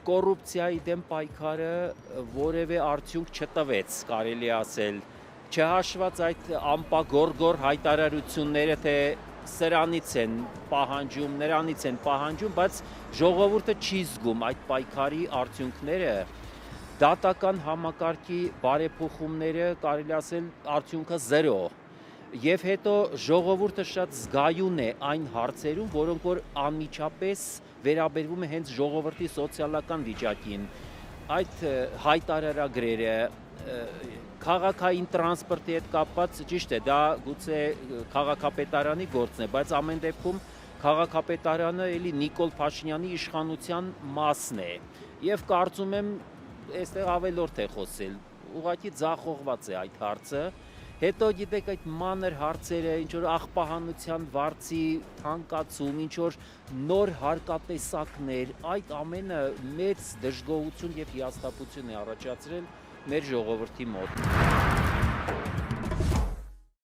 կոռուպցիայի դեմ պայքարը որևէ արդյունք չտվեց, կարելի է ասել։ Չհաշված այդ ամպագորգոր հայտարարությունները, թե սրանից են պահանջում, նրանից են պահանջում, բայց ժողովուրդը չի զգում այդ պայքարի արդյունքները։ Դատական համակարգի բարեփոխումները, կարելի ասել, արդյունքը 0։ Եվ հետո ժողովուրդը շատ զգայուն է այն հարցերում, որոնք որ անմիջապես վերաբերվում է հենց ժողովրդի սոցիալական վիճակին։ Այդ հայտարարագրերը, քաղաքային տրանսպորտի հետ կապված, ճիշտ է, դա գուցե քաղաքապետարանի գործն է, բայց ամեն դեպքում քաղաքապետարանը էլի Նիկոլ Փաշինյանի իշխանության մասն է։ Եվ կարծում եմ, այստեղ ավելորդ է խոսել, ուղղակի ձախողված է այդ հարցը։ Հետո գիտեք այդ մանր հարցերը, ինչ որ աղբահանության վարձի թանկացում, ինչ որ նոր հարկատեսակներ, այդ ամենը մեծ դժգոհություն եւ հիասթափություն է առաջացրել մեր ժողովրդի մոտ։